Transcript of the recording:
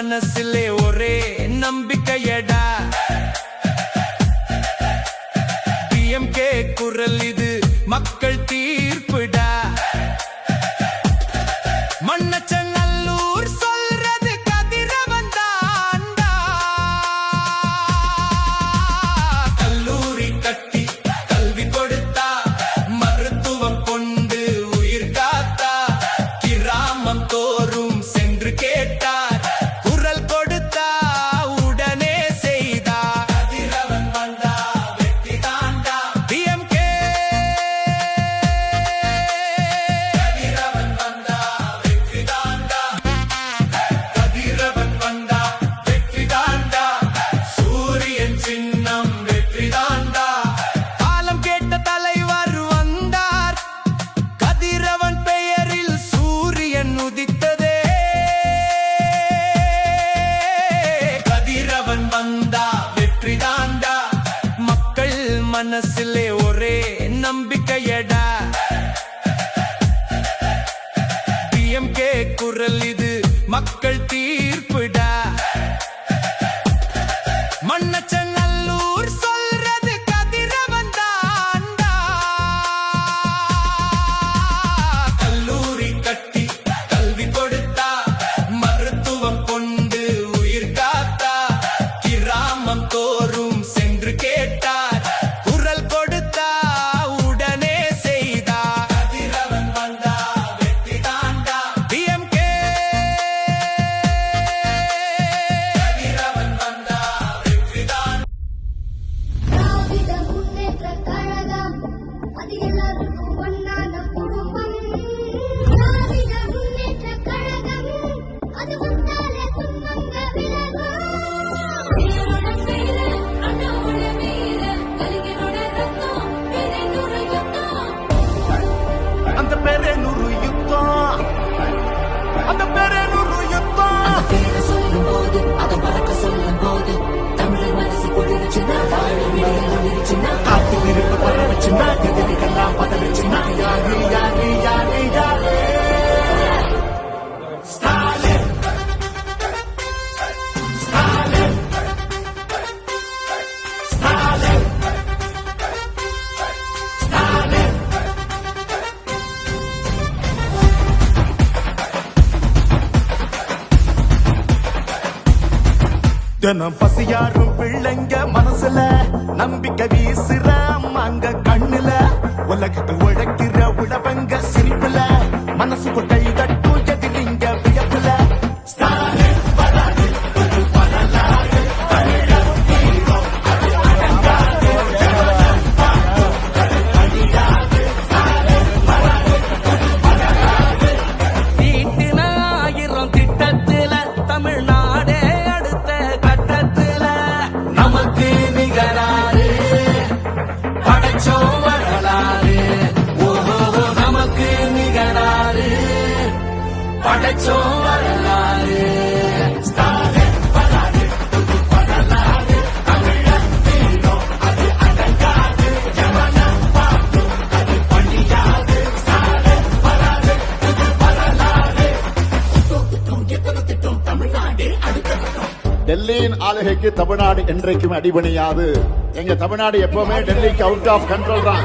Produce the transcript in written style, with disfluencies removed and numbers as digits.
மனசிலே ஒரே நம்பிக்கையடா. டிஎம்கே குரல் இது மக்கள் தீர்ப்புடா. மண்ணச்சநல்லூர் சொல்றது கதிரவன் தான்டா. கல்லூரி கட்டி கல்வி கொடுத்தா, மருத்துவம் கொண்டு உயிர் காத்தா, கிராமம் தோறும் சென்று கேட்டார், குரல் கொடுத்தா உடனே செய்தா. கதிரவன் வந்தா வெற்றி தாண்டா. டிஎம்கே கதிரவன் வந்தா வெற்றி தாண்டா. கதிரவன் வந்தா வெற்றி தாண்டா. சூரியன் சின்னம் வெற்றி தாண்டா. காலம் கேட்ட தலைவர் வந்தார், கதிரவன் பெயரில் சூரியன் உதித்ததே. கதிரவன் வந்தா வெற்றி தாண்டா. மக்கள் மனசிலே ஒரே நம்பிக்கையடா. டிஎம்கே குரல் இது மக்கள் தீர்ப்புடா. மண்ணச்சநல்லூர் சொல்றது கதிரவன் தான்டா. கல்லூரி கட்டி கல்வி கொடுத்தா, மருத்துவம் கொண்டு உயிர் காத்தா, கிராமம் தோறும் சென்று கேட்டார், குரல் கொடுத்தா உடனே செய்தா. கதிரவன் வந்தா வெற்றி தாண்டா. டிஎம்கே கதிரவன் வந்தா வெற்றி தாண்டா. திராவிட முன்னேற்றக் கழகம் அது எல்லாருக்கும் ஒண்ணான குடும்பம். திராவிட முன்னேற்றக் கழகம் அது வந்தாலே துன்பங்க விலகும். வீரோட பேர அண்ணாவோட வீர கலிங்கனோட ரத்தம் பேரனூறு யுத்தம். அந்த பேரனூறு யுத்தம், அந்த பேரனூறு யுத்தம். பேரை சொல்லும் போது அதை மறக்க சொல்லும் போது தமிழர் மனசு கொள்ளிருச்சுன்னா, வாழ விடியல் ஒளிருச்சுன்னா, காத்து விருப்ப பரவச்சுன்னா, எதிரிகள்லாம் பதவிச்சுன்னா, யாரு யாரு யாரு யாரு ஸ்டாலின், ஸ்டாலின், ஸ்டாலின், ஸ்டாலின். தினம் பசியாரும் பிள்ளைங்க மனசுல நம்பிக்கை வீசுற அங்க கண்ணுல, உலகத்தை உழைக்கிற உழவங்க சிரிப்புல, மனசு கொட்டை கட்டும் எதிரிங்க வியப்புல. ஸ்டாலின் வராது, புது வரலாறு, தமிழர் வீரம், அது அடங்காது, ஜனநாயகம் பார்க்கும், அது அழியாது. ஸ்டாலின் வராது, புது வரலாறு. தீட்டின 1000 திட்டத்துல தமிழ்நாடே அடுத்த கட்டத்துல. நமக்கு நிகராறு படைச்சோம் வரலாறு. ஓஹோ, நமக்கு நிகராறு படைச்சோம் வரலாறு. ஸ்டாலின் வராது, புது வரலாறு, தமிழர் வீரம், அது அடங்காது, ஜனநாயகம் பார்க்கும், அது அழியாது. ஸ்டாலின் வராது, புது வரலாறு. எத்தனை திட்டம் தமிழ்நாடு அடுத்த கட்டம். டெல்லியின் ஆளுகைக்கு தமிழ்நாடு என்றைக்கும் அடிபணியாது. எங்க தமிழ்நாடு எப்பவுமே டெல்லிக்கு அவுட் ஆஃப் கண்ட்ரோல் தான்.